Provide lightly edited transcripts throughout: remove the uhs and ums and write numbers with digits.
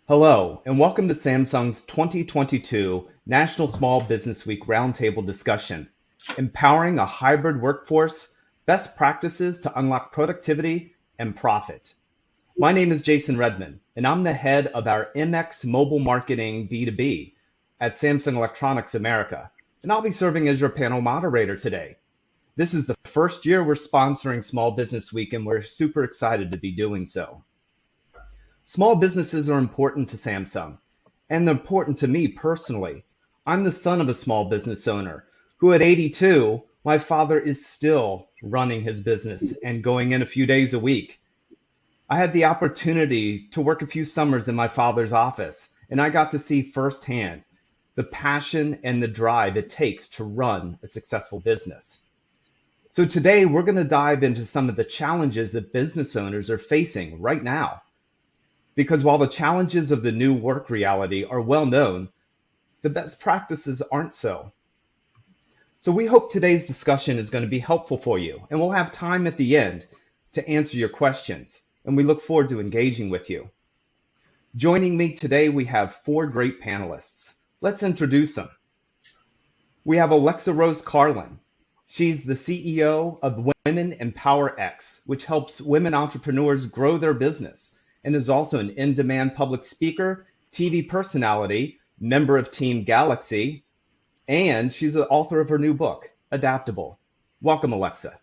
Hello, and welcome to Samsung's 2022 National Small Business Week Roundtable discussion, Empowering a Hybrid Workforce, Best Practices to Unlock Productivity and Profit. My name is Jason Redmond, and I'm the head of our MX Mobile Marketing B2B at Samsung Electronics America, and I'll be serving as your panel moderator today. This is the first year we're sponsoring Small Business Week, and we're super excited to be doing so. Small businesses are important to Samsung, and they're important to me personally. I'm the son of a small business owner who at 82, my father is still running his business and going in a few days a week. I had the opportunity to work a few summers in my father's office, and I got to see firsthand the passion and the drive it takes to run a successful business. So today we're going to dive into some of the challenges that business owners are facing right now. Because while the challenges of the new work reality are well known, the best practices aren't so. So we hope today's discussion is going to be helpful for you, and we'll have time at the end to answer your questions, and we look forward to engaging with you. Joining me today, we have four great panelists. Let's introduce them. We have Alexa Rose Carlin. She's the CEO of Women Empower X, which helps women entrepreneurs grow their business, and is also an in-demand public speaker, TV personality, member of Team Galaxy, and she's the author of her new book, Adaptable. Welcome, Alexa.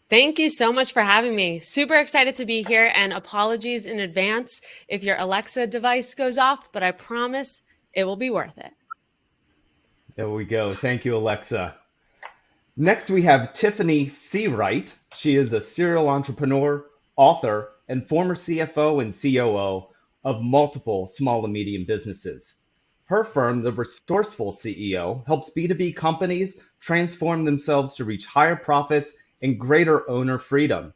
Thank you so much for having me. Super excited to be here, and apologies in advance if your Alexa device goes off, but I promise it will be worth it. There we go. Thank you, Alexa. Next, we have Tiffany C. Wright. She is a serial entrepreneur, author, and former CFO and COO of multiple small and medium businesses. Her firm, The Resourceful CEO, helps B2B companies transform themselves to reach higher profits and greater owner freedom.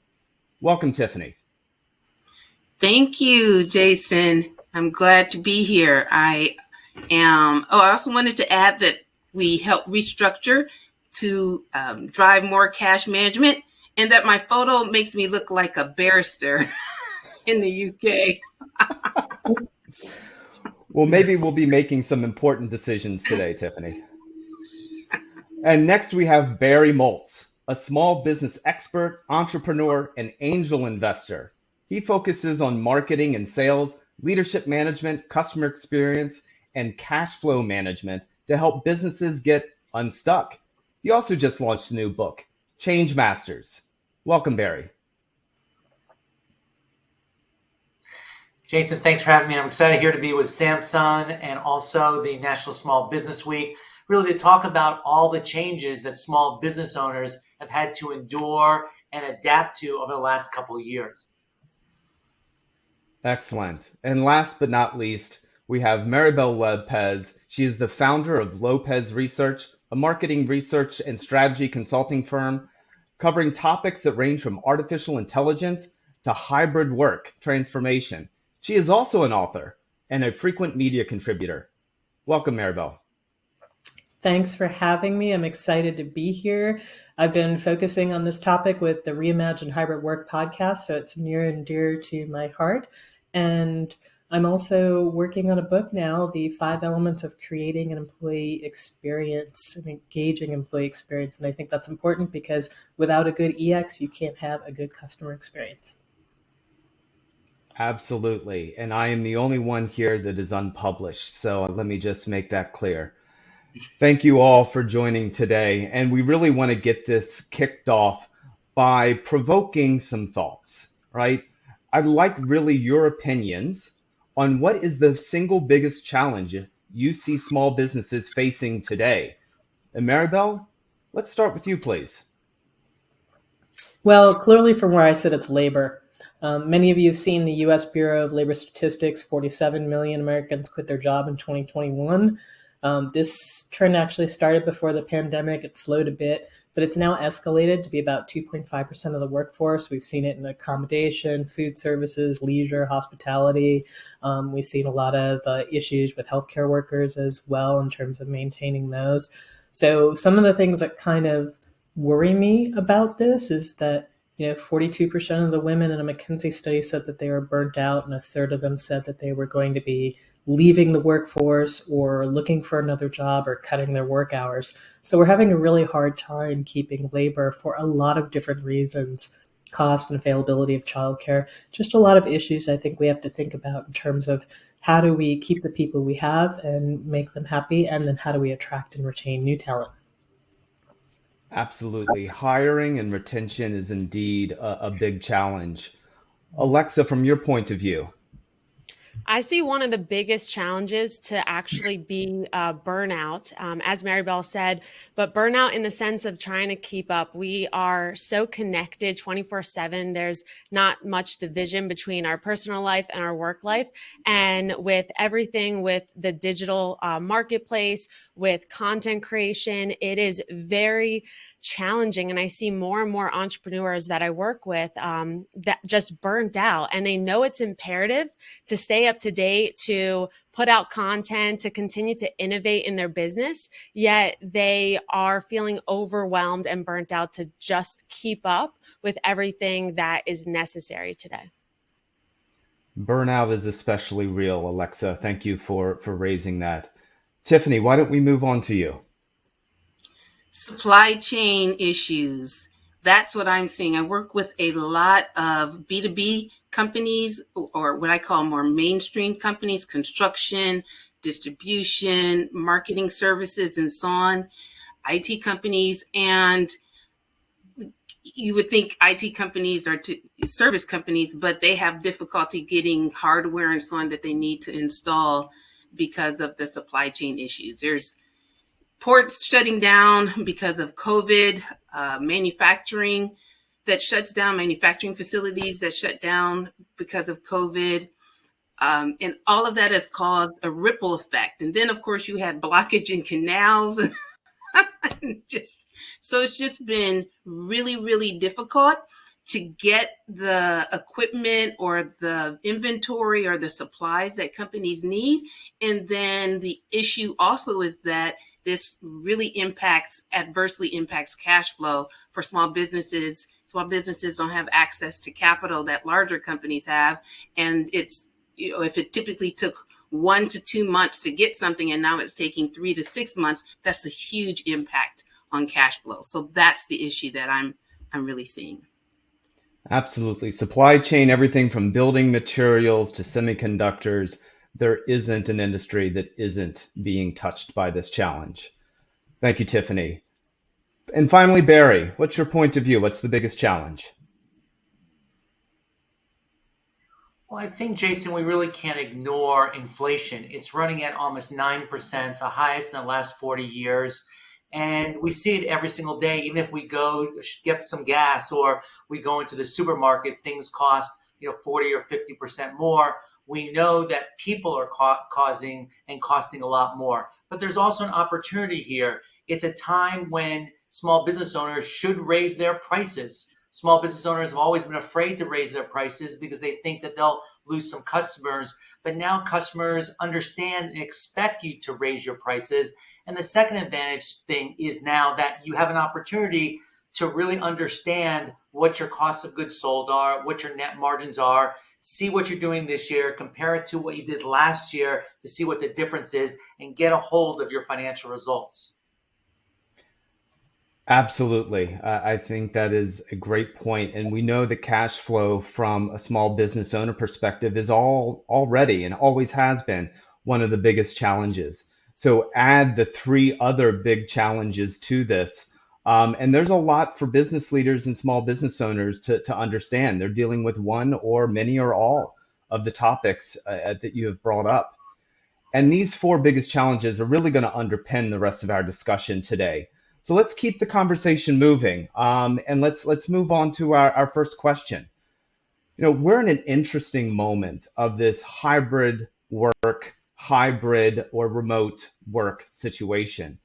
Welcome, Tiffany. Thank you, Jason. I'm glad to be here. I also wanted to add that we help restructure to drive more cash management, and that my photo makes me look like a barrister in the UK. Well, maybe we'll be making some important decisions today, Tiffany. And next we have Barry Moltz, a small business expert, entrepreneur, and angel investor. He focuses on marketing and sales, leadership management, customer experience, and cash flow management to help businesses get unstuck. He also just launched a new book, Change Masters. Welcome, Barry. Jason, thanks for having me. I'm excited here to be with Samsung and also the National Small Business Week, really to talk about all the changes that small business owners have had to endure and adapt to over the last couple of years. Excellent. And last but not least, we have Maribel Lopez. She is the founder of Lopez Research, a marketing research and strategy consulting firm covering topics that range from artificial intelligence to hybrid work transformation. She is also an author and a frequent media contributor. Welcome, Maribel. Thanks for having me. I'm excited to be here. I've been focusing on this topic with the Reimagined Hybrid Work podcast, so it's near and dear to my heart. And I'm also working on a book now, The 5 Elements of Creating an Employee Experience, an engaging employee experience. And I think that's important because without a good EX, you can't have a good customer experience. Absolutely. And I am the only one here that is unpublished. So let me just make that clear. Thank you all for joining today. And we really want to get this kicked off by provoking some thoughts, right? I'd like really your opinions on what is the single biggest challenge you see small businesses facing today. And Maribel, let's start with you, please. Well, clearly from where I sit, it's labor. Many of you have seen the U.S. Bureau of Labor Statistics, 47 million Americans quit their job in 2021. This trend actually started before the pandemic. It slowed a bit, but it's now escalated to be about 2.5% of the workforce. We've seen it in accommodation, food services, leisure, hospitality. We've seen a lot of issues with healthcare workers as well in terms of maintaining those. So some of the things that kind of worry me about this is that 42% of the women in a McKinsey study said that they were burnt out, and a third of them said that they were going to be leaving the workforce or looking for another job or cutting their work hours. So we're having a really hard time keeping labor for a lot of different reasons. Cost and availability of childcare, just a lot of issues I think we have to think about in terms of how do we keep the people we have and make them happy, and then how do we attract and retain new talent. Absolutely. Hiring and retention is indeed a big challenge. Alexa, from your point of view. I see one of the biggest challenges to actually be burnout, as Maribel said, but burnout in the sense of trying to keep up. We are so connected 24/7. There's not much division between our personal life and our work life. And with everything with the digital marketplace, with content creation, it is very challenging. And I see more and more entrepreneurs that I work with that just burnt out, and they know it's imperative to stay up to date, to put out content, to continue to innovate in their business, yet they are feeling overwhelmed and burnt out to just keep up with everything that is necessary today. Burnout is especially real, Alexa. Thank you for raising that. Tiffany, why don't we move on to you? Supply chain issues. That's what I'm seeing. I work with a lot of B2B companies, or what I call more mainstream companies, construction, distribution, marketing services, and so on, IT companies. And you would think IT companies are service companies, but they have difficulty getting hardware and so on that they need to install because of the supply chain issues. There's ports shutting down because of COVID, manufacturing that shuts down, manufacturing facilities that shut down because of COVID. And all of that has caused a ripple effect. And then, of course, you had blockage in canals. So it's just been really, really difficult to get the equipment or the inventory or the supplies that companies need. And then the issue also is that this really adversely impacts cash flow for small businesses. Small businesses don't have access to capital that larger companies have. And it's, if it typically took 1 to 2 months to get something, and now it's taking 3 to 6 months, that's a huge impact on cash flow. So that's the issue that I'm really seeing. Absolutely. Supply chain, everything from building materials to semiconductors. There isn't an industry that isn't being touched by this challenge. Thank you, Tiffany. And finally, Barry, what's your point of view? What's the biggest challenge? Well, I think, Jason, we really can't ignore inflation. It's running at almost 9%, the highest in the last 40 years. And we see it every single day. Even if we go get some gas or we go into the supermarket, things cost 40 or 50% more. We know that people are costing a lot more. But there's also an opportunity here. It's a time when small business owners should raise their prices. Small business owners have always been afraid to raise their prices because they think that they'll lose some customers. But now customers understand and expect you to raise your prices. And the second advantage thing is now that you have an opportunity to really understand what your costs of goods sold are, what your net margins are, see what you're doing this year, compare it to what you did last year to see what the difference is, and get a hold of your financial results. Absolutely. I think that is a great point. And we know that cash flow from a small business owner perspective is already and always has been one of the biggest challenges. So add the 3 other big challenges to this. And there's a lot for business leaders and small business owners to understand. They're dealing with one or many or all of the topics that you have brought up. And these 4 biggest challenges are really going to underpin the rest of our discussion today. So let's keep the conversation moving, and let's move on to our first question. We're in an interesting moment of this hybrid or remote work situation.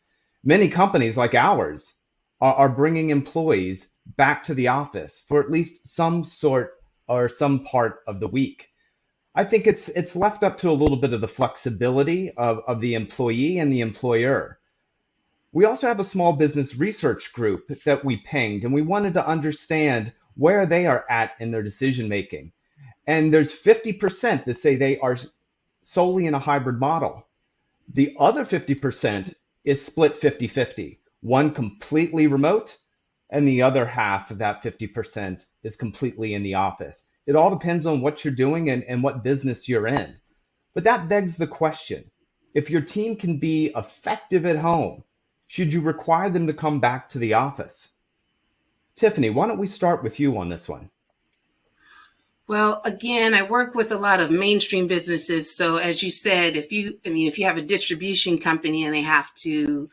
Many companies like ours are bringing employees back to the office for at least some sort or some part of the week. I think it's left up to a little bit of the flexibility of the employee and the employer. We also have a small business research group that we pinged, and we wanted to understand where they are at in their decision making. And there's 50% that say they are solely in a hybrid model. The other 50% is split 50-50, one completely remote, and the other half of that 50% is completely in the office. It all depends on what you're doing and what business you're in. But that begs the question, if your team can be effective at home, should you require them to come back to the office? Tiffany, why don't we start with you on this one? Well, again, I work with a lot of mainstream businesses. So as you said, if you have a distribution company and they have to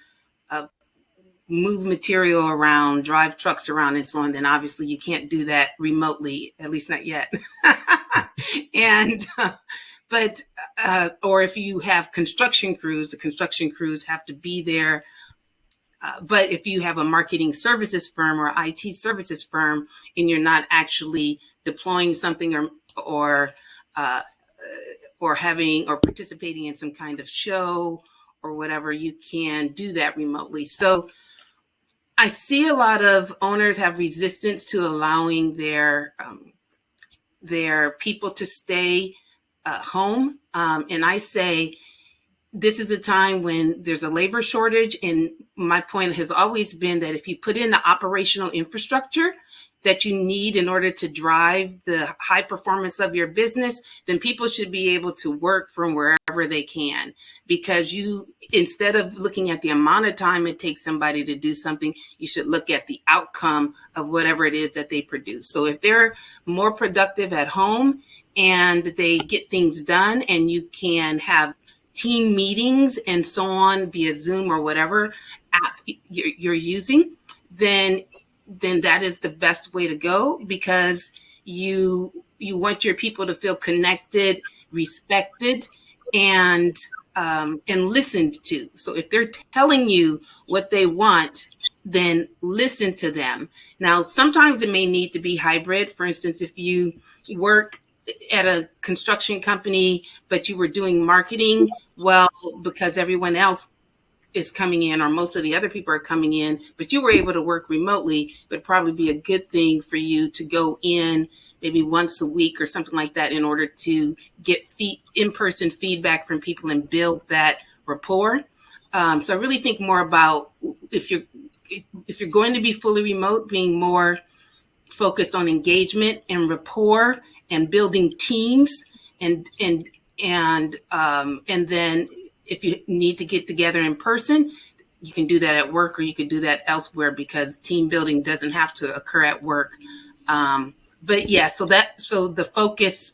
move material around, drive trucks around and so on, then obviously you can't do that remotely, at least not yet. Or if you have construction crews, the construction crews have to be there. But if you have a marketing services firm or IT services firm and you're not actually deploying something or participating in some kind of show or whatever, you can do that remotely. So I see a lot of owners have resistance to allowing their people to stay home. And I say, this is a time when there's a labor shortage. And my point has always been that if you put in the operational infrastructure that you need in order to drive the high performance of your business, then people should be able to work from wherever they can. Because instead of looking at the amount of time it takes somebody to do something, you should look at the outcome of whatever it is that they produce. So if they're more productive at home and they get things done, and you can have team meetings and so on via Zoom or whatever app you're using, then that is the best way to go, because you want your people to feel connected, respected, and listened to. So if they're telling you what they want, then listen to them. Now, sometimes it may need to be hybrid. For instance, if you work at a construction company, but you were doing marketing, well, because everyone else is coming in, or most of the other people are coming in, but you were able to work remotely, it would probably be a good thing for you to go in maybe once a week or something like that in order to get in-person feedback from people and build that rapport. So I really think more about if you're going to be fully remote, being more focused on engagement and rapport and building teams, and then if you need to get together in person, you can do that at work, or you could do that elsewhere, because team building doesn't have to occur at work. But yeah, so the focus,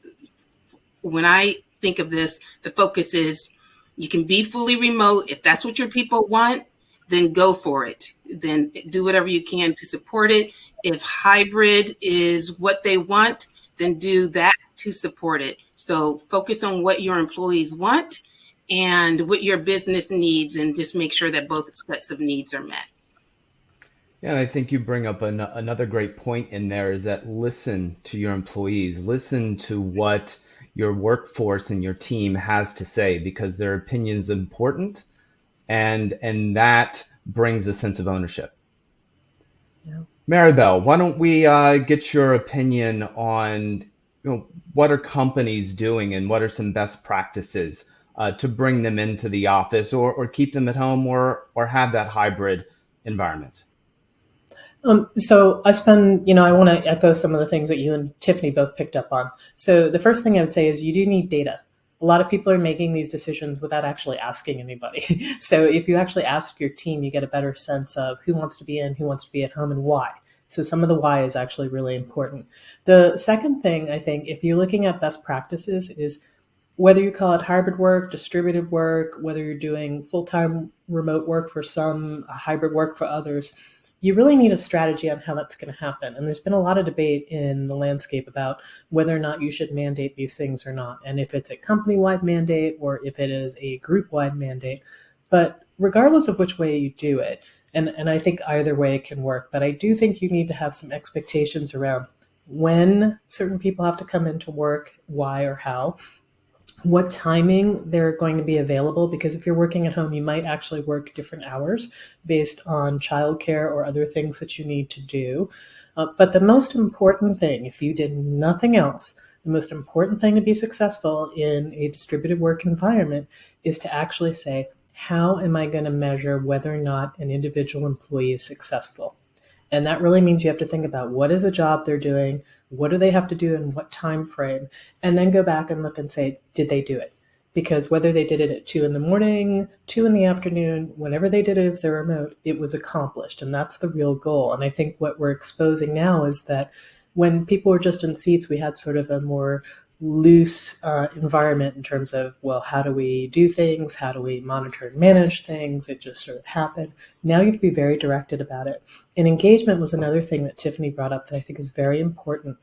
when I think of this, the focus is you can be fully remote. If that's what your people want, then go for it. Then do whatever you can to support it. If hybrid is what they want, then do that to support it. So focus on what your employees want and what your business needs, and just make sure that both sets of needs are met. Yeah, and I think you bring up another great point in there, is that listen to your employees, listen to what your workforce and your team has to say, because their opinion is important, and that brings a sense of ownership. Yeah. Maribel, why don't we get your opinion on what are companies doing and what are some best practices to bring them into the office, or keep them at home, or have that hybrid environment? So I want to echo some of the things that you and Tiffany both picked up on. So the first thing I would say is you do need data. A lot of people are making these decisions without actually asking anybody. So if you actually ask your team, you get a better sense of who wants to be in, who wants to be at home, and why. So some of the why is actually really important. The second thing, I think, if you're looking at best practices, is whether you call it hybrid work, distributed work, whether you're doing full-time remote work for some, hybrid work for others, you really need a strategy on how that's going to happen. And there's been a lot of debate in the landscape about whether or not you should mandate these things or not, and if it's a company-wide mandate or if it is a group-wide mandate. But regardless of which way you do it, and I think either way can work, but I do think you need to have some expectations around when certain people have to come into work, why or how, what timing they're going to be available, because if you're working at home, you might actually work different hours based on childcare or other things that you need to do. But the most important thing, if you did nothing else, the most important thing to be successful in a distributed work environment is to actually say, how am I going to measure whether or not an individual employee is successful? And that really means you have to think about what is a job they're doing, what do they have to do in what time frame, and then go back and look and say, did they do it? Because whether they did it at 2 in the morning, 2 in the afternoon, whenever they did it, if they're remote, it was accomplished. And that's the real goal. And I think what we're exposing now is that when people were just in seats, we had sort of a more loose environment in terms of, well, how do we do things? How do we monitor and manage things? It just sort of happened. Now you have to be very directed about it. And engagement was another thing that Tiffany brought up that I think is very important.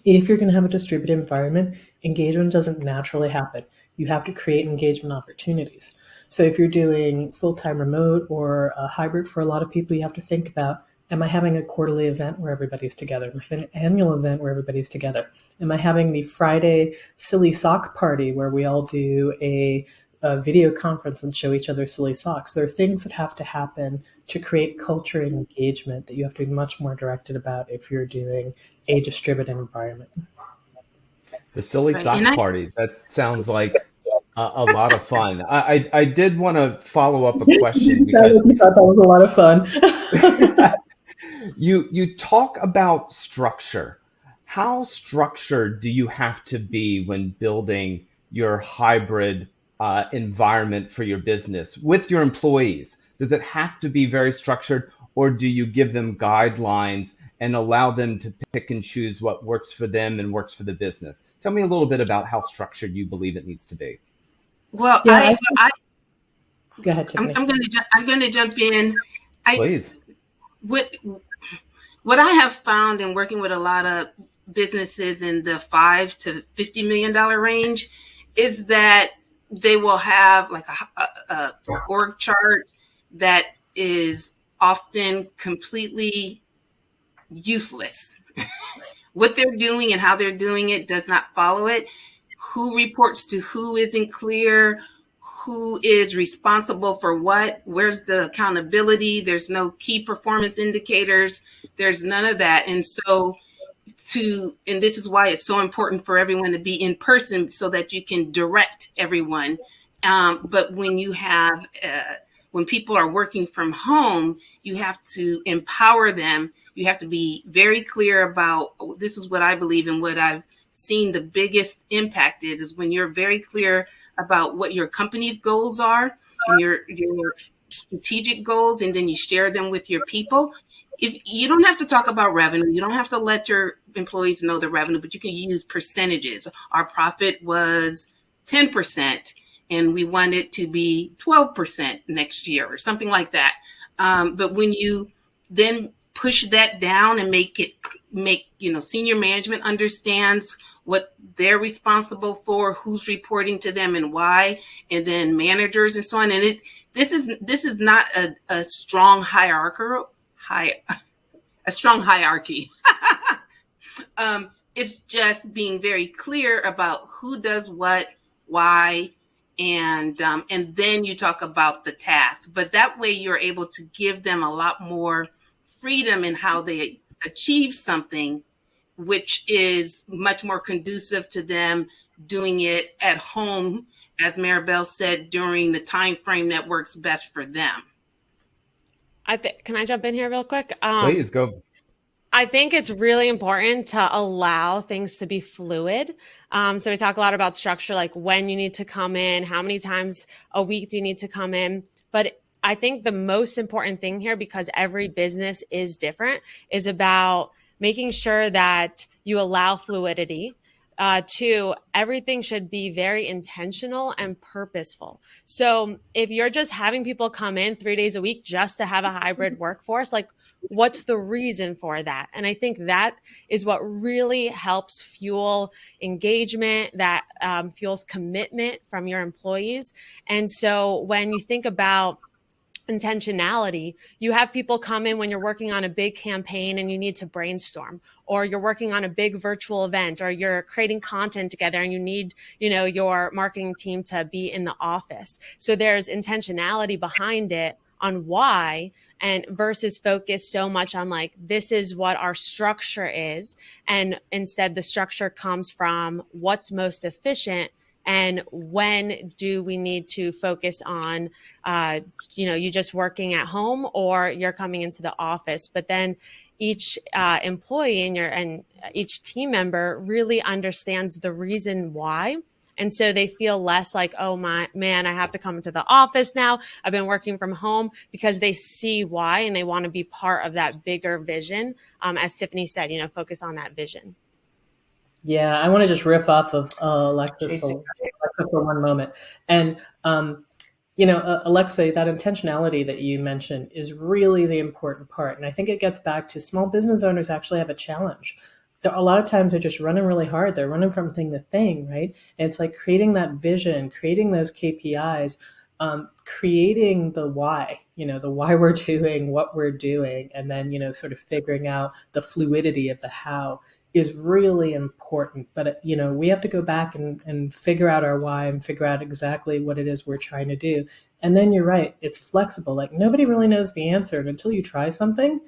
If you're going to have a distributed environment, engagement doesn't naturally happen. You have to create engagement opportunities. So if you're doing full-time remote or a hybrid for a lot of people, you have to think about, am I having a quarterly event where everybody's together? Am I having an annual event where everybody's together? Am I having the Friday silly sock party where we all do a video conference and show each other silly socks? There are things that have to happen to create culture and engagement that you have to be much more directed about if you're doing a distributed environment. The silly sock party, that sounds like a lot of fun. I did want to follow up a question because you thought that was a lot of fun. You talk about structure. How structured do you have to be when building your hybrid environment for your business with your employees? Does it have to be very structured, or do you give them guidelines and allow them to pick and choose what works for them and works for the business? Tell me a little bit about how structured you believe it needs to be. Well, yeah, go ahead, Tiffany. I'm going to jump in. Please. What I have found in working with a lot of businesses in the $5 to $50 million range is that they will have like a org chart that is often completely useless. What they're doing and how they're doing it does not follow it. Who reports to who isn't clear. Who is responsible for what? Where's the accountability? There's no key performance indicators. There's none of that. And so and this is why it's so important for everyone to be in person so that you can direct everyone. But when you have, when people are working from home, you have to empower them. You have to be very clear about, this is what I believe and what I've seen the biggest impact is when you're very clear about what your company's goals are and your strategic goals, and then you share them with your people. If you don't have to talk about revenue, you don't have to let your employees know the revenue, but you can use percentages. Our profit was 10% and we want it to be 12% next year or something like that. But when you then push that down and make senior management understands what they're responsible for, who's reporting to them and why, and then managers and so on. And this is not a strong hierarchy. It's just being very clear about who does what, why, and then you talk about the tasks. But that way you're able to give them a lot more freedom in how they achieve something, which is much more conducive to them doing it at home, as Maribel said, during the time frame that works best for them. Can I jump in here real quick? Please go. I think it's really important to allow things to be fluid. So we talk a lot about structure, like when you need to come in, how many times a week do you need to come in? But I think the most important thing here, because every business is different, is about making sure that you allow fluidity. Two, everything should be very intentional and purposeful. So if you're just having people come in 3 days a week just to have a hybrid workforce, like what's the reason for that? And I think that is what really helps fuel engagement, that fuels commitment from your employees. And so when you think about intentionality. You have people come in when you're working on a big campaign and you need to brainstorm, or you're working on a big virtual event, or you're creating content together and you need, your marketing team to be in the office. So there's intentionality behind it on why, and versus focus so much on like, this is what our structure is. And instead the structure comes from what's most efficient. And when do we need to focus on, you just working at home or you're coming into the office? But then each employee and each team member really understands the reason why. And so they feel less like, oh my man, I have to come into the office now. I've been working from home, because they see why and they want to be part of that bigger vision. As Tiffany said, focus on that vision. Yeah, I want to just riff off of Alexa for one moment. And, Alexa, that intentionality that you mentioned is really the important part. And I think it gets back to small business owners actually have a challenge. A lot of times they're just running really hard. They're running from thing to thing, right? And it's like creating that vision, creating those KPIs, creating the why, the why we're doing what we're doing, and then, sort of figuring out the fluidity of the how is really important. But, we have to go back and figure out our why and figure out exactly what it is we're trying to do. And then you're right, it's flexible. Like nobody really knows the answer. And until you try something,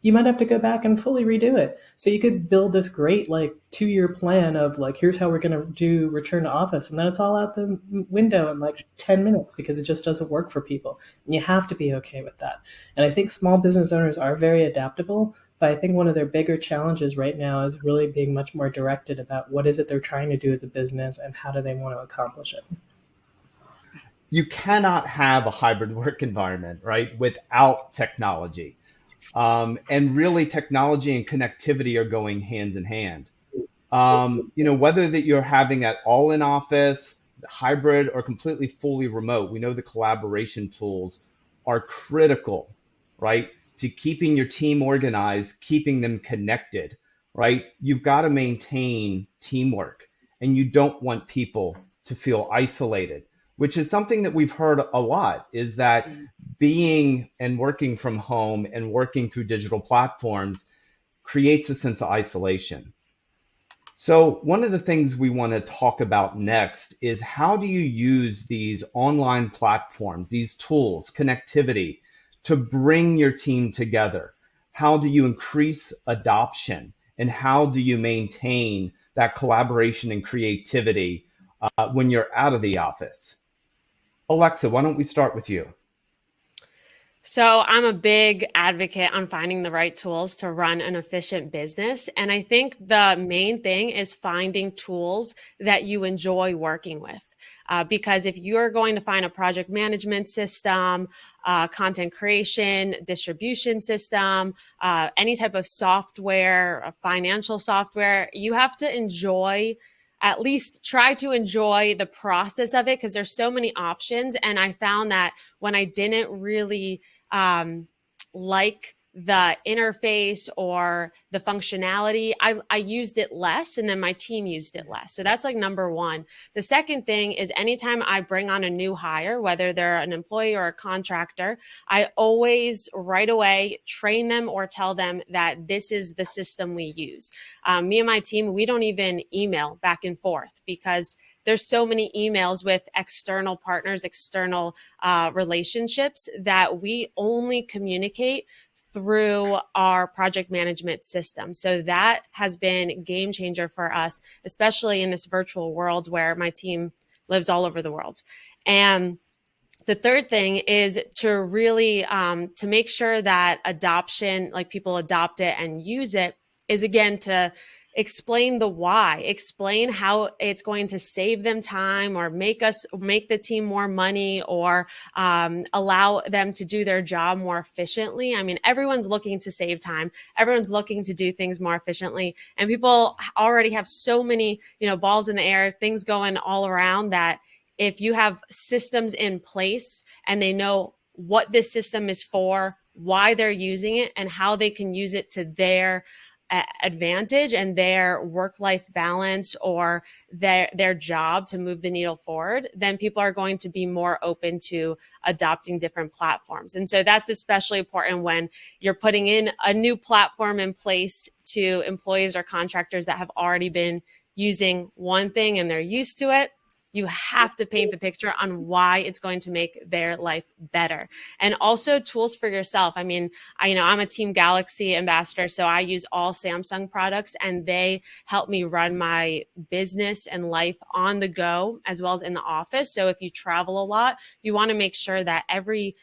you might have to go back and fully redo it. So you could build this great 2-year plan of here's how we're going to do return to office. And then it's all out the window in 10 minutes because it just doesn't work for people. And you have to be okay with that. And I think small business owners are very adaptable, but I think one of their bigger challenges right now is really being much more directed about what is it they're trying to do as a business and how do they want to accomplish it. You cannot have a hybrid work environment, right, without technology. And really technology and connectivity are going hands in hand. Whether that you're having it all in office, hybrid, or completely fully remote, we know the collaboration tools are critical, right, to keeping your team organized, keeping them connected, right? You've got to maintain teamwork, and you don't want people to feel isolated, which is something that we've heard a lot, is that being and working from home and working through digital platforms creates a sense of isolation. So one of the things we want to talk about next is how do you use these online platforms, these tools, connectivity, to bring your team together? How do you increase adoption? And how do you maintain that collaboration and creativity when you're out of the office? Alexa, why don't we start with you? So I'm a big advocate on finding the right tools to run an efficient business. And I think the main thing is finding tools that you enjoy working with. Because if you're going to find a project management system, content creation, distribution system, any type of software, financial software, you have to at least try to enjoy the process of it, because there's so many options. And I found that when I didn't really like the interface or the functionality, I used it less, and then my team used it less. So that's number one. The second thing is anytime I bring on a new hire, whether they're an employee or a contractor, I always right away train them or tell them that this is the system we use. Me and my team, we don't even email back and forth because there's so many emails with external partners, external relationships, that we only communicate through our project management system. So that has been a game changer for us, especially in this virtual world where my team lives all over the world. And the third thing is to really to make sure that adoption, people adopt it and use it, is again to explain the why, explain how it's going to save them time or make the team more money, or allow them to do their job more efficiently. I mean, everyone's looking to save time. Everyone's looking to do things more efficiently. And people already have so many, balls in the air, things going all around, that if you have systems in place and they know what this system is for, why they're using it, and how they can use it to their advantage and their work-life balance or their job to move the needle forward, then people are going to be more open to adopting different platforms. And so that's especially important when you're putting in a new platform in place to employees or contractors that have already been using one thing and they're used to it. You have to paint the picture on why it's going to make their life better. And also tools for yourself. I mean, I'm a Team Galaxy ambassador, so I use all Samsung products, and they help me run my business and life on the go as well as in the office. So if you travel a lot, you want to make sure that every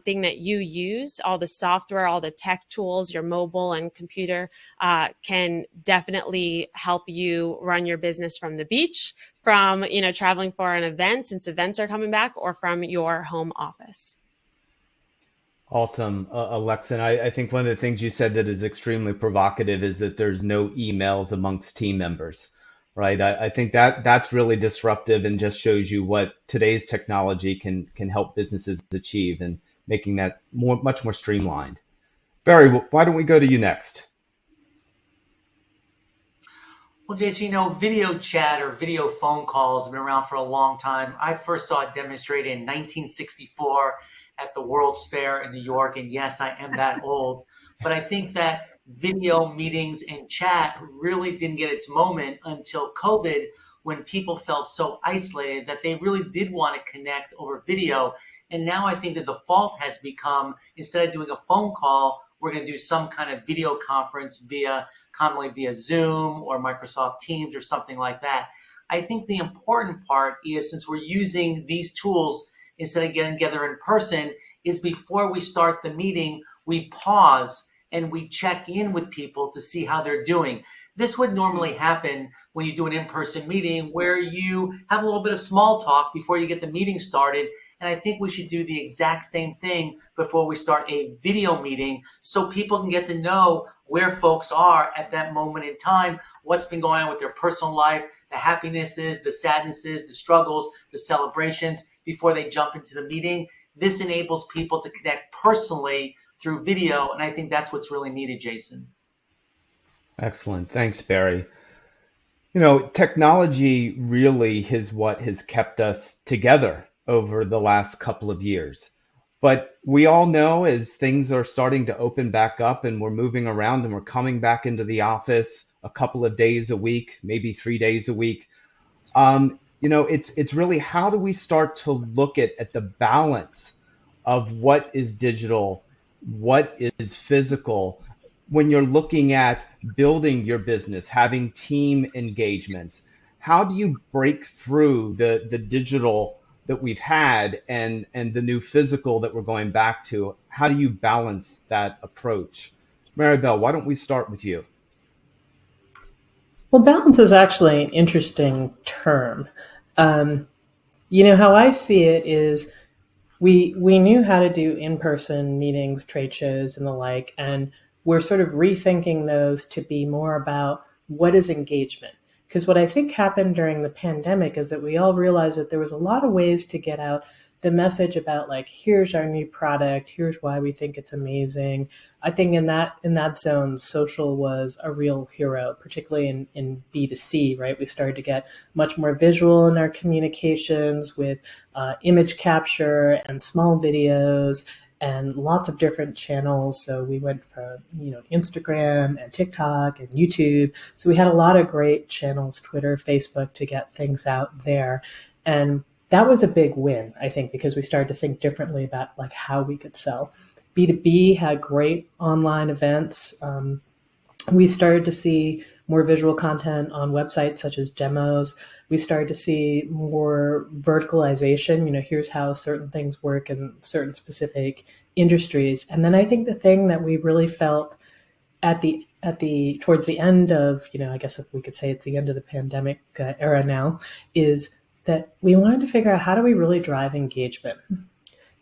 thing that you use, all the software, all the tech tools, your mobile and computer can definitely help you run your business from the beach, from traveling for an event since events are coming back, or from your home office. Awesome, Alexa. And I think one of the things you said that is extremely provocative is that there's no emails amongst team members, right? I think that's really disruptive and just shows you what today's technology can help businesses achieve, and making that much more streamlined. Barry, why don't we go to you next? Well, Jason, video chat or video phone calls have been around for a long time. I first saw it demonstrated in 1964 at the World's Fair in New York. And yes, I am that old. But I think that video meetings and chat really didn't get its moment until COVID, when people felt so isolated that they really did want to connect over video. And now I think the default has become, instead of doing a phone call, we're going to do some kind of video conference commonly via Zoom or Microsoft Teams or something like that. I think the important part is, since we're using these tools instead of getting together in person, is before we start the meeting, we pause and we check in with people to see how they're doing. This would normally happen when you do an in-person meeting, where you have a little bit of small talk before you get the meeting started. And I think we should do the exact same thing before we start a video meeting, so people can get to know where folks are at that moment in time, what's been going on with their personal life, the happinesses, the sadnesses, the struggles, the celebrations, before they jump into the meeting. This enables people to connect personally through video, and I think that's what's really needed, Jason. Excellent. Thanks, Barry. Technology really is what has kept us together over the last couple of years. But we all know, as things are starting to open back up and we're moving around and we're coming back into the office a couple of days a week, maybe 3 days a week, it's really, how do we start to look at the balance of what is digital, what is physical, when you're looking at building your business, having team engagements? How do you break through the digital that we've had and the new physical that we're going back to? How do you balance that approach? Maribel, why don't we start with you? Well, balance is actually an interesting term. How I see it is we knew how to do in-person meetings, trade shows, and the like, and we're sort of rethinking those to be more about what is engagement. Because what I think happened during the pandemic is that we all realized that there was a lot of ways to get out the message about, like, here's our new product, here's why we think it's amazing. I think in that zone, social was a real hero, particularly in B2C, right? We started to get much more visual in our communications with image capture and small videos and lots of different channels. So we went from, Instagram and TikTok and YouTube. So we had a lot of great channels, Twitter, Facebook, to get things out there. And that was a big win, I think, because we started to think differently about like how we could sell. B2B had great online events. We started to see more visual content on websites such as demos. We started to see more verticalization. Here's how certain things work in certain specific industries. And then I think the thing that we really felt towards the end of, I guess if we could say it's the end of the pandemic era now, is that we wanted to figure out, how do we really drive engagement?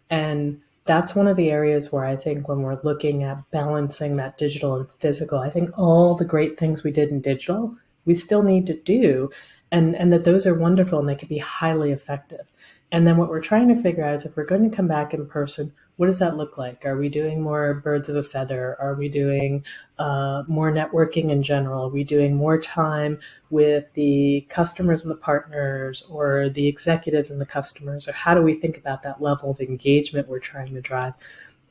And that's one of the areas where I think when we're looking at balancing that digital and physical, I think all the great things we did in digital, we still need to do. and that those are wonderful and they can be highly effective. And then what we're trying to figure out is if we're going to come back in person, what does that look like? Are we doing more birds of a feather? Are we doing more networking in general? Are we doing more time with the customers and the partners, or the executives and the customers? Or how do we think about that level of engagement we're trying to drive?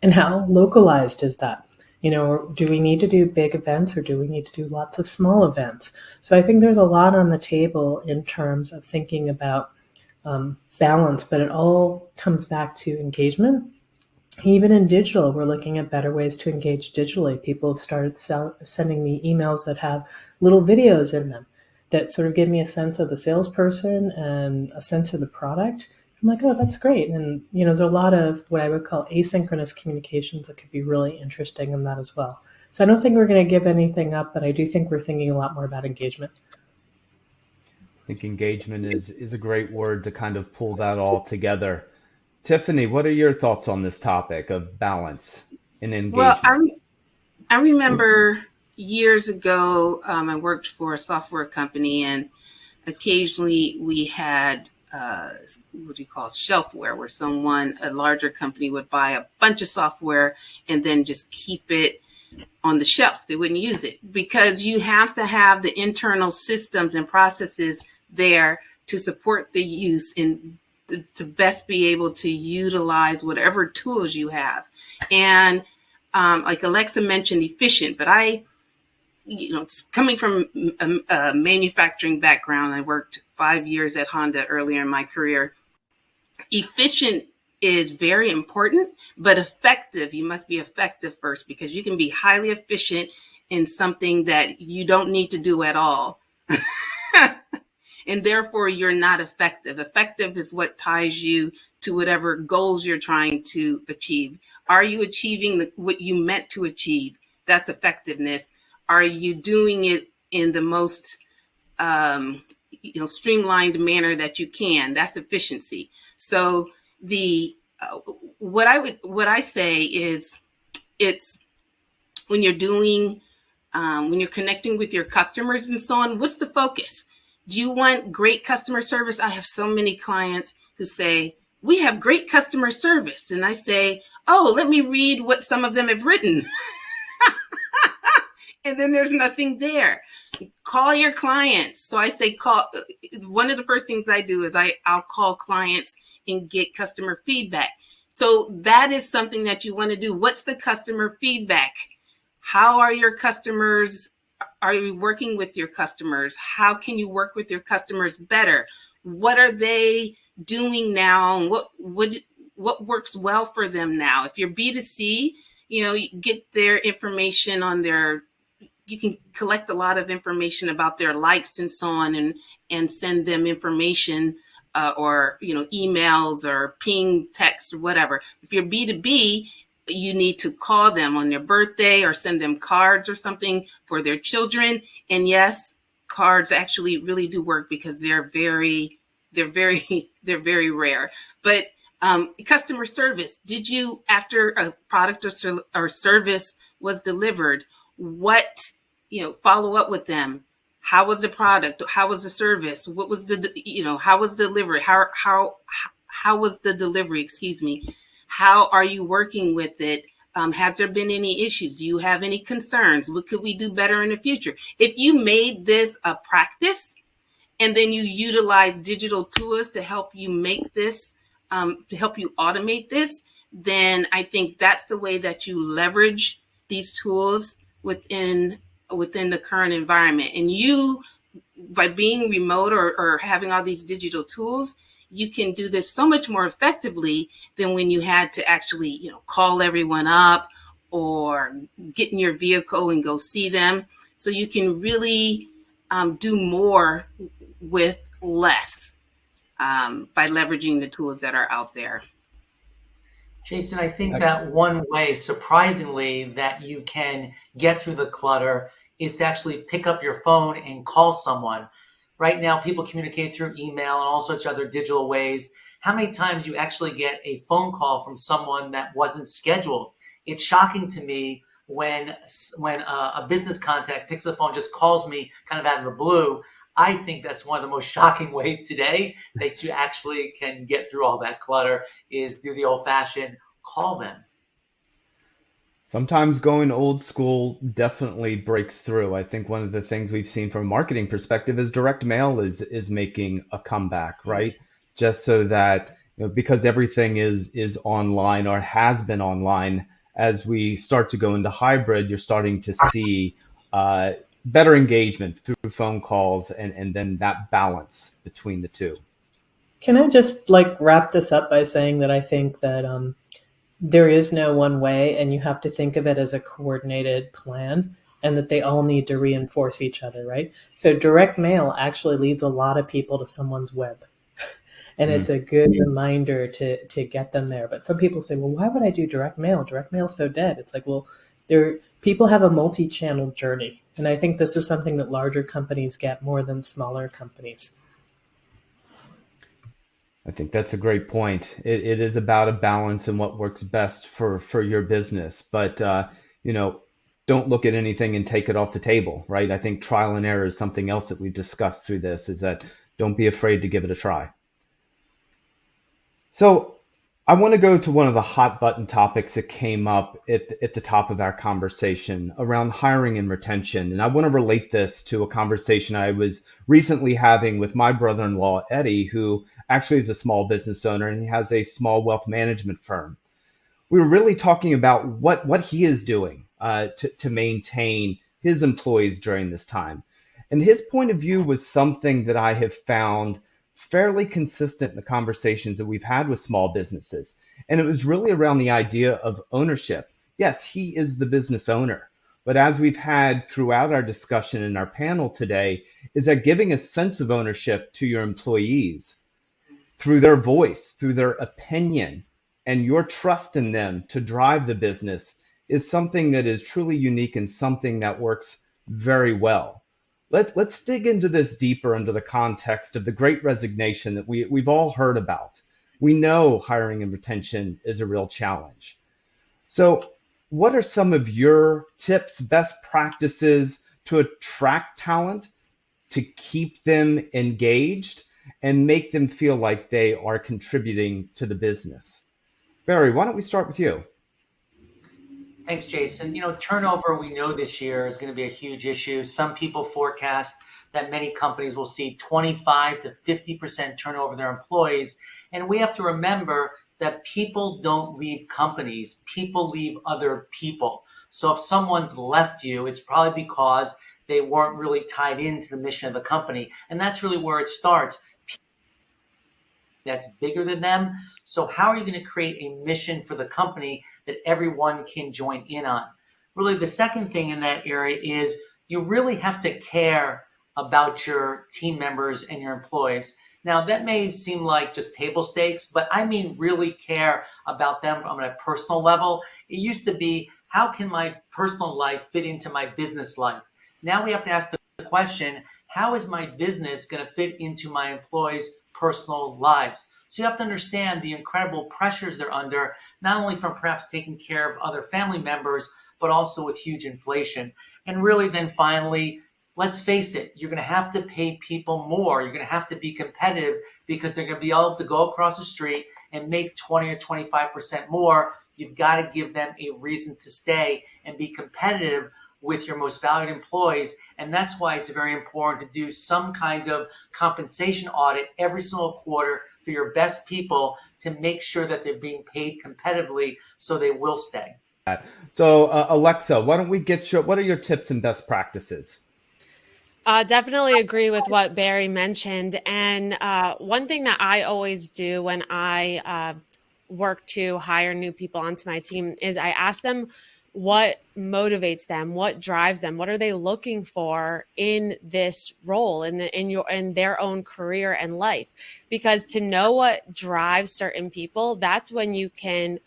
And how localized is that? Do we need to do big events, or do we need to do lots of small events? So I think there's a lot on the table in terms of thinking about balance, but it all comes back to engagement. Even in digital, we're looking at better ways to engage digitally. People have started sending me emails that have little videos in them that sort of give me a sense of the salesperson and a sense of the product. I'm like, oh, that's great. And, there's a lot of what I would call asynchronous communications that could be really interesting in that as well. So I don't think we're going to give anything up, but I do think we're thinking a lot more about engagement. I think engagement is a great word to kind of pull that all together. Tiffany, what are your thoughts on this topic of balance and engagement? Well, I remember years ago, I worked for a software company, and occasionally we had what do you call shelfware, where a larger company would buy a bunch of software and then just keep it on the shelf. They wouldn't use it because you have to have the internal systems and processes there to support the use and to best be able to utilize whatever tools you have. And like Alexa mentioned, efficient, but coming from a manufacturing background, I worked 5 years at Honda earlier in my career. Efficient is very important, but effective. You must be effective first, because you can be highly efficient in something that you don't need to do at all. And therefore, you're not effective. Effective is what ties you to whatever goals you're trying to achieve. Are you achieving what you meant to achieve? That's effectiveness. Are you doing it in the most streamlined manner that you can? That's efficiency. So what I say is, it's when you're doing when you're connecting with your customers and so on, what's the focus? Do you want great customer service? I have so many clients who say, we have great customer service. And I say, oh, let me read what some of them have written. And then there's nothing there. Call your clients. So I say call. One of the first things I do is I'll call clients and get customer feedback. So that is something that you want to do. What's the customer feedback? How are your customers? Are you working with your customers? How can you work with your customers better? What are they doing now? And what works well for them now? If you're B2C, you get their information on you can collect a lot of information about their likes and so on, and send them information or emails or pings, text, or whatever. If you're B2B, you need to call them on their birthday or send them cards or something for their children. And yes, cards actually really do work because they're very rare. But customer service, did you, after a product or service was delivered, follow up with them? How was the product? How was the service? What was how was delivery? How was the delivery? Excuse me. How are you working with it? Has there been any issues? Do you have any concerns? What could we do better in the future? If you made this a practice and then you utilize digital tools to help you make this, to help you automate this, then I think that's the way that you leverage these tools within the current environment. And you, by being remote or having all these digital tools, you can do this so much more effectively than when you had to actually, call everyone up or get in your vehicle and go see them. So you can really do more with less by leveraging the tools that are out there. Jason, I think that one way, surprisingly, that you can get through the clutter is to actually pick up your phone and call someone. Right now, people communicate through email and all sorts of other digital ways. How many times you actually get a phone call from someone that wasn't scheduled? It's shocking to me when a business contact picks up the phone, just calls me kind of out of the blue. I think that's one of the most shocking ways today that you actually can get through all that clutter is through the old-fashioned call them. Sometimes going old school definitely breaks through. I think one of the things we've seen from a marketing perspective is direct mail is making a comeback, right? Just so that, because everything is online or has been online, as we start to go into hybrid, you're starting to see better engagement through phone calls and then that balance between the two. Can I just wrap this up by saying that I think that there is no one way, and you have to think of it as a coordinated plan, and that they all need to reinforce each other, right? So direct mail actually leads a lot of people to someone's web. And it's a good reminder to get them there. But some people say, well, why would I do direct mail? Direct mail's so dead. It's like, well, people have a multi-channel journey. And I think this is something that larger companies get more than smaller companies. I think that's a great point. It is about a balance and what works best for your business. But, don't look at anything and take it off the table, right? I think trial and error is something else that we've discussed through this, is that don't be afraid to give it a try. So I want to go to one of the hot button topics that came up at the top of our conversation around hiring and retention. And I want to relate this to a conversation I was recently having with my brother-in-law, Eddie, who actually is a small business owner and he has a small wealth management firm. We were really talking about what he is doing to maintain his employees during this time. And his point of view was something that I have found fairly consistent in the conversations that we've had with small businesses. And it was really around the idea of ownership. Yes, he is the business owner. But as we've had throughout our discussion in our panel today, is that giving a sense of ownership to your employees through their voice, through their opinion, and your trust in them to drive the business is something that is truly unique and something that works very well. Let's dig into this deeper under the context of the Great Resignation that we've all heard about. We know hiring and retention is a real challenge. So what are some of your tips, best practices to attract talent, to keep them engaged, and make them feel like they are contributing to the business? Barry, why don't we start with you? Thanks, Jason. Turnover, we know this year is going to be a huge issue. Some people forecast that many companies will see 25 to 50% turnover of their employees. And we have to remember that people don't leave companies. People leave other people. So if someone's left you, it's probably because they weren't really tied into the mission of the company. And that's really where it starts. That's bigger than them. So how are you going to create a mission for the company that everyone can join in on? Really, the second thing in that area is you really have to care about your team members and your employees. Now, that may seem like just table stakes, but I mean really care about them on a personal level. It used to be, how can my personal life fit into my business life? Now we have to ask the question, how is my business going to fit into my employees' personal lives? So you have to understand the incredible pressures they're under, not only from perhaps taking care of other family members, but also with huge inflation. And really then finally, let's face it, you're going to have to pay people more. You're going to have to be competitive because they're going to be able to go across the street and make 20 or 25% more. You've got to give them a reason to stay and be competitive with your most valued employees. And that's why it's very important to do some kind of compensation audit every single quarter for your best people to make sure that they're being paid competitively so they will stay. So Alexa, why don't we what are your tips and best practices? Definitely agree with what Barry mentioned. And one thing that I always do when I work to hire new people onto my team is I ask them what motivates them, what drives them, what are they looking for in this role, in their own career and life. Because to know what drives certain people, that's when you can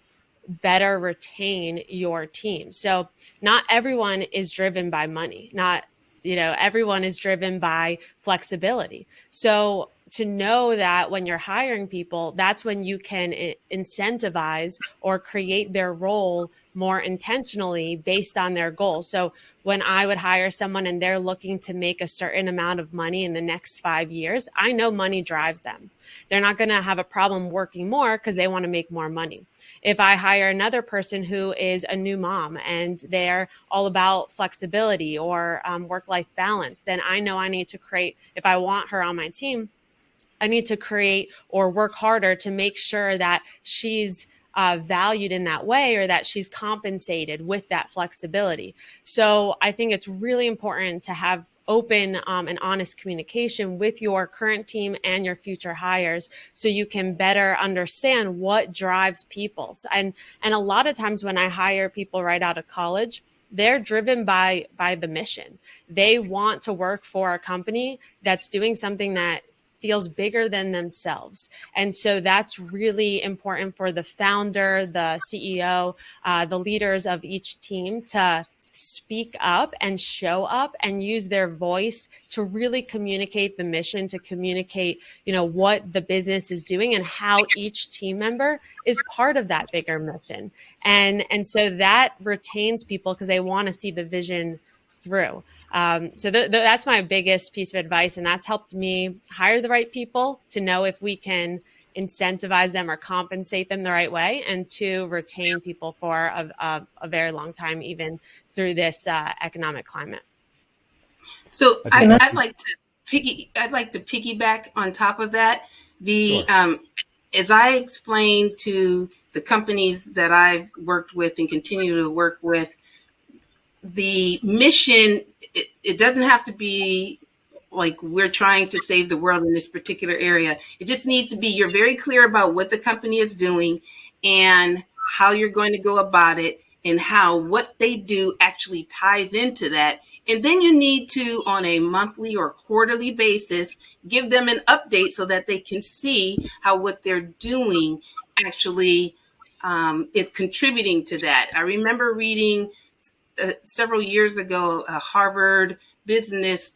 better retain your team. So not everyone is driven by money. Not everyone is driven by flexibility. So to know that when you're hiring people, that's when you can incentivize or create their role more intentionally based on their goals. So when I would hire someone and they're looking to make a certain amount of money in the next 5 years, I know money drives them. They're not going to have a problem working more because they want to make more money. If I hire another person who is a new mom and they're all about flexibility or work-life balance, then I know I need to create, if I want her on my team, I need to create or work harder to make sure that she's valued in that way, or that she's compensated with that flexibility. So I think it's really important to have open and honest communication with your current team and your future hires, so you can better understand what drives people. And a lot of times when I hire people right out of college, they're driven by the mission. They want to work for a company that's doing something that feels bigger than themselves. And so that's really important for the founder, the CEO, the leaders of each team to speak up and show up and use their voice to really communicate the mission, to communicate, what the business is doing and how each team member is part of that bigger mission. And so that retains people because they want to see the vision through. So that's my biggest piece of advice. And that's helped me hire the right people, to know if we can incentivize them or compensate them the right way, and to retain people for a very long time, even through this economic climate. So I'd like to piggyback on top of that. As I explained to the companies that I've worked with and continue to work with, the mission, it doesn't have to be like we're trying to save the world in this particular area. It just needs to be, you're very clear about what the company is doing and how you're going to go about it, and how what they do actually ties into that. And then you need to, on a monthly or quarterly basis, give them an update so that they can see how what they're doing actually is contributing to that. I remember reading several years ago, Harvard Business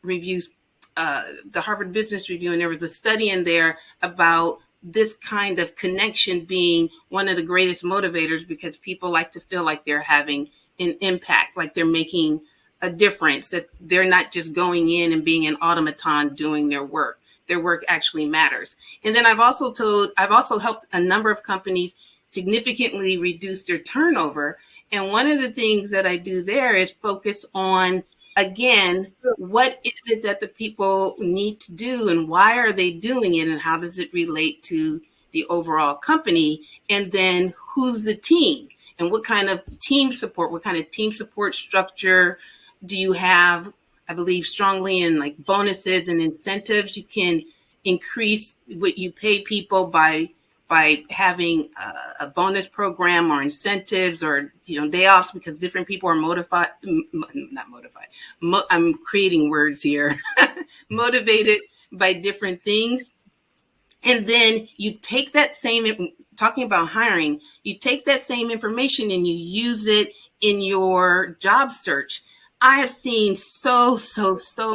Reviews, the Harvard Business Review, and there was a study in there about this kind of connection being one of the greatest motivators, because people like to feel like they're having an impact, like they're making a difference, that they're not just going in and being an automaton doing their work. Their work actually matters. And then I've also helped a number of companies significantly reduce their turnover. And one of the things that I do there is focus on, again, what is it that the people need to do and why are they doing it and how does it relate to the overall company? And then who's the team and what kind of team support structure do you have? I believe strongly in like bonuses and incentives. You can increase what you pay people by having a bonus program or incentives or, day offs, because different people are I'm creating words here, motivated by different things. And then you take that same, talking about hiring, you take that same information and you use it in your job search. I have seen so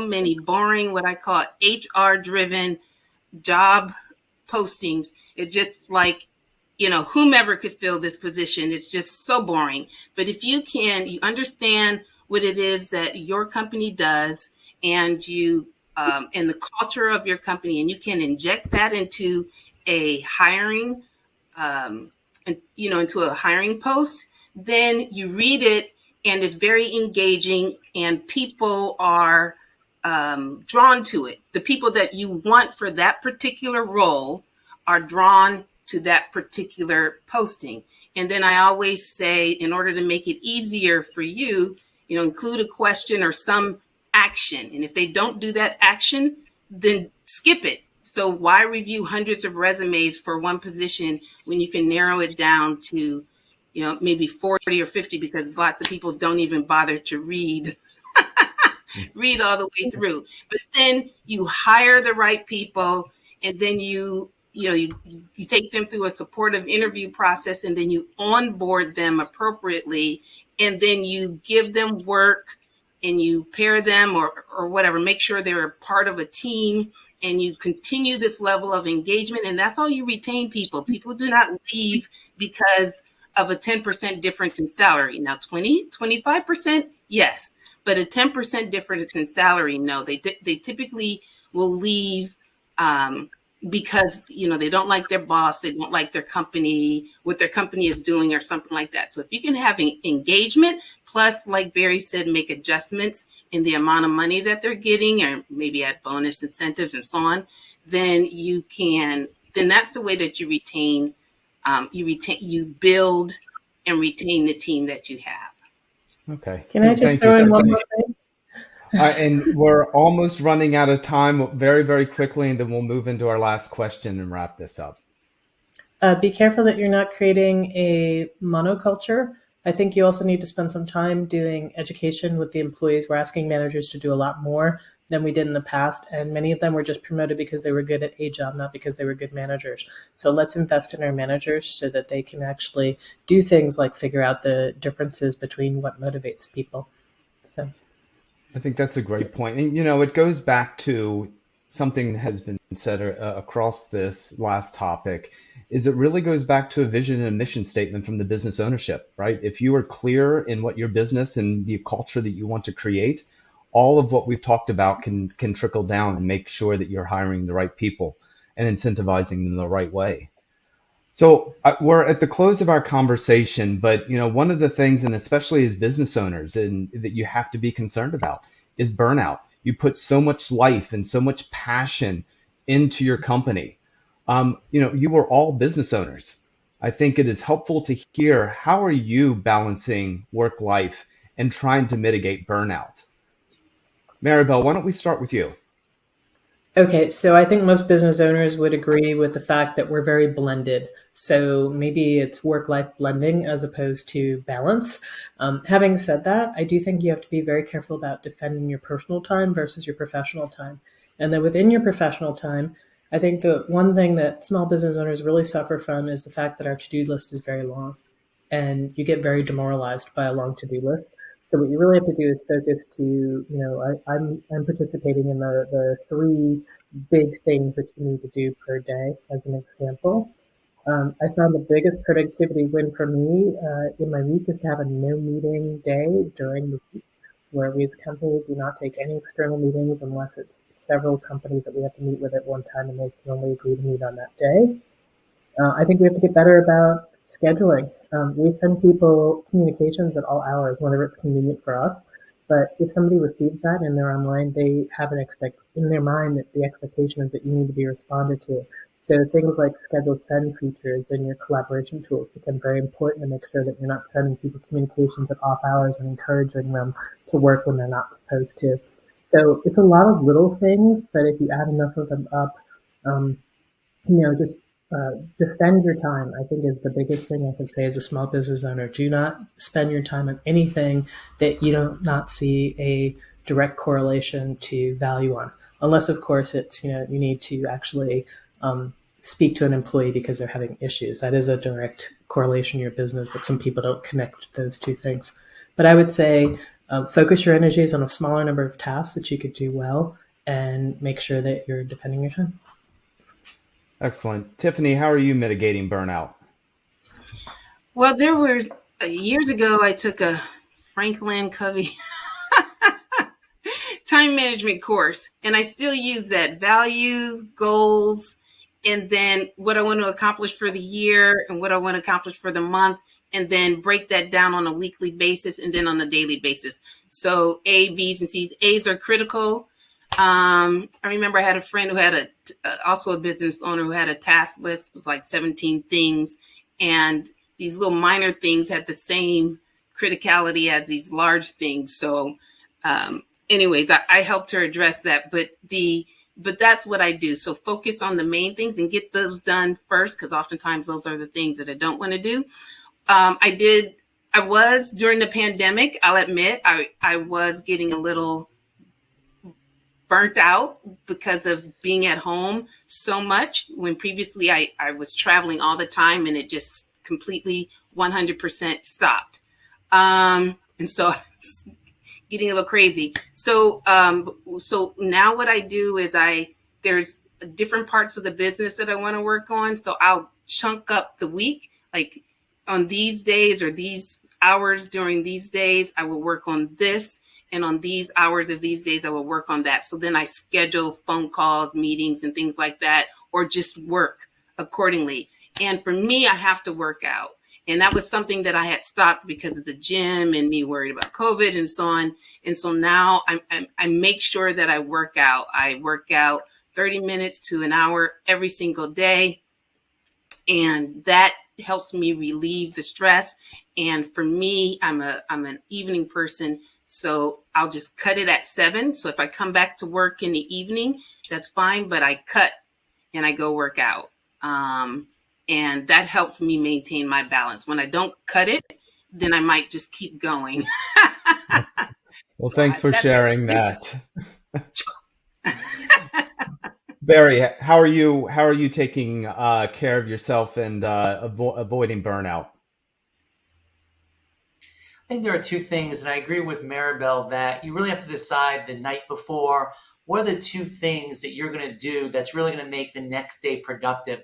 many boring, what I call HR driven job postings. It's just like, whomever could fill this position. It's just so boring. But if you understand what it is that your company does, and you and the culture of your company, and you can inject that into a hiring, into a hiring post, then you read it and it's very engaging, and people are drawn to it. The people that you want for that particular role are drawn to that particular posting. And then I always say, in order to make it easier for you, include a question or some action. And if they don't do that action, then skip it. So why review hundreds of resumes for one position when you can narrow it down to, maybe 40 or 50, because lots of people don't even bother to read all the way through. But then you hire the right people, and then you take them through a supportive interview process, and then you onboard them appropriately, and then you give them work and you pair them or whatever, make sure they're part of a team, and you continue this level of engagement, and that's how you retain people. People do not leave because of a 10% difference in salary. Now, 25%, yes, but a 10% difference in salary, no. They typically will leave because, you know, they don't like their boss, they don't like their company, what their company is doing or something like that. So if you can have engagement, plus, like Barry said, make adjustments in the amount of money that they're getting, or maybe add bonus incentives and so on, then that's the way that you build and retain the team that you have. Okay. Can I just throw in one more thing? And we're almost running out of time very, very quickly, and then we'll move into our last question and wrap this up. Be careful that you're not creating a monoculture. I think you also need to spend some time doing education with the employees. We're asking managers to do a lot more than we did in the past, and many of them were just promoted because they were good at a job, not because they were good managers. So let's invest in our managers so that they can actually do things like figure out the differences between what motivates people. So I think that's a great point. And, you know, it goes back to something that has been said across this last topic, is it really goes back to a vision and a mission statement from the business ownership, right? If you are clear in what your business and the culture that you want to create, all of what we've talked about can trickle down and make sure that you're hiring the right people and incentivizing them the right way. So we're at the close of our conversation, but you know, one of the things, and especially as business owners, and that you have to be concerned about is burnout. You put so much life and so much passion into your company. You know, you are all business owners. I think it is helpful to hear, how are you balancing work life and trying to mitigate burnout? Maribel, why don't we start with you? Okay, so I think most business owners would agree with the fact that we're very blended. So maybe it's work-life blending as opposed to balance. Having said that, I do think you have to be very careful about defending your personal time versus your professional time. And then within your professional time, I think the one thing that small business owners really suffer from is the fact that our to-do list is very long, and you get very demoralized by a long to-do list. So what you really have to do is focus to, you know, I'm participating in the 3 big things that you need to do per day as an example. I found the biggest productivity win for me in my week is to have a no meeting day during the week, where we as a company do not take any external meetings unless it's several companies that we have to meet with at one time, and they can only agree to meet on that day. I think we have to get better about scheduling. We send people communications at all hours, whenever it's convenient for us. But if somebody receives that and they're online, they have in their mind that the expectation is that you need to be responded to. So things like scheduled send features in your collaboration tools become very important to make sure that you're not sending people communications at off hours and encouraging them to work when they're not supposed to. So it's a lot of little things, but if you add enough of them up, you know, just defend your time, I think, is the biggest thing I could say as a small business owner. Do not spend your time on anything that you don't not see a direct correlation to value on, unless of course it's, you know, you need to actually speak to an employee because they're having issues. That is a direct correlation in your business, but some people don't connect those two things. But I would say focus your energies on a smaller number of tasks that you could do well, and make sure that you're defending your time. Excellent. Tiffany, how are you mitigating burnout? Well, there was years ago, I took a Franklin Covey time management course, and I still use that: values, goals, and then what I want to accomplish for the year and what I want to accomplish for the month, and then break that down on a weekly basis and then on a daily basis. So A, B's, and C's. A's are critical. I remember I had a friend who had also a business owner who had a task list of like 17 things, and these little minor things had the same criticality as these large things. So anyways, I helped her address that, but that's what I do. So focus on the main things and get those done first, because oftentimes those are the things that I don't want to do. I was during the pandemic, I'll admit, I was getting a little burnt out because of being at home so much, when previously I was traveling all the time, and it just completely 100% stopped. And so it's getting a little crazy. So now what I do is I there's different parts of the business that I want to work on. So I'll chunk up the week, like on these days or these hours during these days, I will work on this. And on these hours of these days, I will work on that. So then I schedule phone calls, meetings, and things like that, or just work accordingly. And for me, I have to work out. And that was something that I had stopped because of the gym and me worried about COVID and so on. And so now I make sure that I work out. I work out 30 minutes to an hour every single day. And that helps me relieve the stress. And for me, I'm an evening person. So I'll just cut it at 7. So if I come back to work in the evening, that's fine. But I cut and I go work out. And that helps me maintain my balance. When I don't cut it, then I might just keep going. Well, thanks for sharing that. Barry, how are you taking care of yourself and avoiding burnout? I think there are two things, and I agree with Maribel that you really have to decide the night before, what are the two things that you're going to do that's really going to make the next day productive.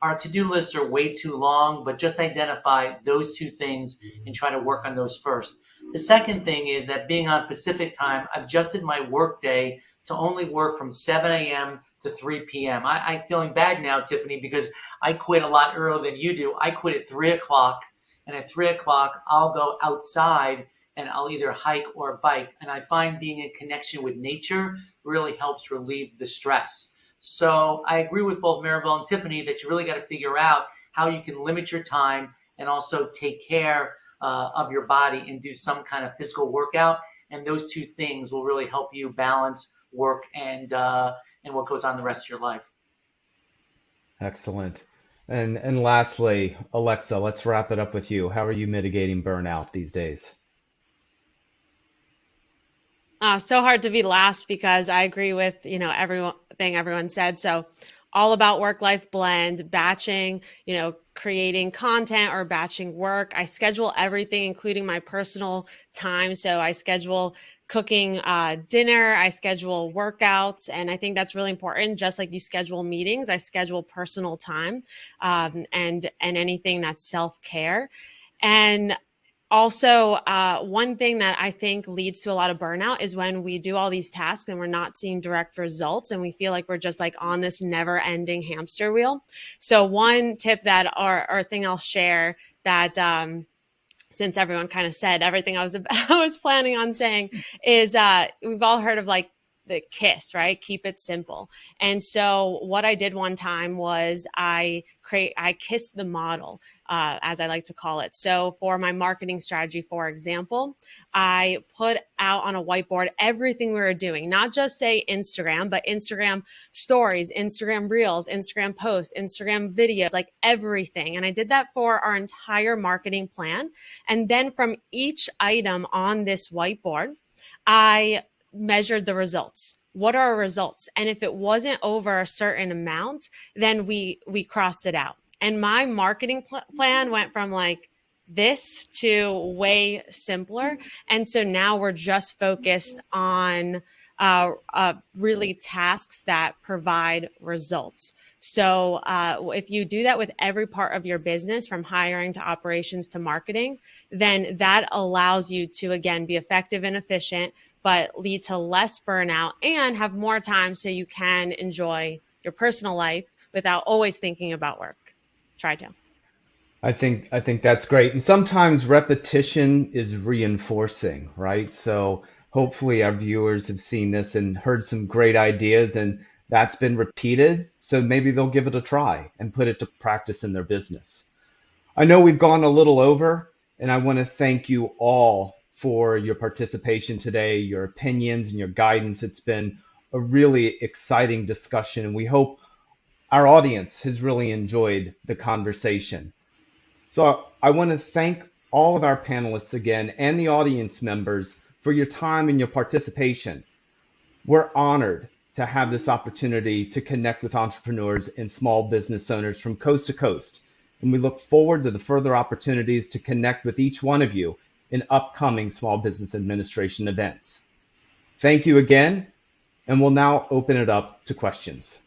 Our to-do lists are way too long, but just identify those two things and try to work on those first. The second thing is that being on Pacific time, I've adjusted my work day to only work from 7 a.m. to 3 p.m. I'm feeling bad now, Tiffany, because I quit a lot earlier than you do. I quit at 3 o'clock, and at 3 o'clock, I'll go outside and I'll either hike or bike. And I find being in connection with nature really helps relieve the stress. So I agree with both Maribel and Tiffany that you really got to figure out how you can limit your time and also take care of your body and do some kind of physical workout. And those two things will really help you balance work and what goes on the rest of your life. Excellent. And lastly, Alexa, let's wrap it up with you. How are you mitigating burnout these days? So hard to be last because I agree with, everything everyone said. So all about work-life blend, batching, creating content or batching work. I schedule everything, including my personal time. So I schedule cooking dinner, I schedule workouts, and I think that's really important. Just like you schedule meetings, I schedule personal time and anything that's self-care. And also, one thing that I think leads to a lot of burnout is when we do all these tasks and we're not seeing direct results and we feel like we're just like on this never ending hamster wheel. So one tip that or thing I'll share that since everyone kind of said everything I was planning on saying is we've all heard of like the KISS, right? Keep it simple. And so what I did one time was I kissed the model, as I like to call it. So for my marketing strategy, for example, I put out on a whiteboard everything we were doing, not just say Instagram, but Instagram stories, Instagram reels, Instagram posts, Instagram videos, like everything. And I did that for our entire marketing plan. And then from each item on this whiteboard, I measured the results. What are our results? And if it wasn't over a certain amount, then we crossed it out. And my marketing plan went from like this to way simpler. And so now we're just focused on really tasks that provide results. So if you do that with every part of your business, from hiring to operations to marketing, then that allows you to, again, be effective and efficient, but lead to less burnout and have more time so you can enjoy your personal life without always thinking about work. Try to. I think that's great. And sometimes repetition is reinforcing, right? So hopefully our viewers have seen this and heard some great ideas, and that's been repeated. So maybe they'll give it a try and put it to practice in their business. I know we've gone a little over, and I want to thank you all for your participation today, your opinions and your guidance. It's been a really exciting discussion, and we hope our audience has really enjoyed the conversation. So I want to thank all of our panelists again and the audience members for your time and your participation. We're honored to have this opportunity to connect with entrepreneurs and small business owners from coast to coast, and we look forward to the further opportunities to connect with each one of you in upcoming Small Business Administration events. Thank you again, and we'll now open it up to questions.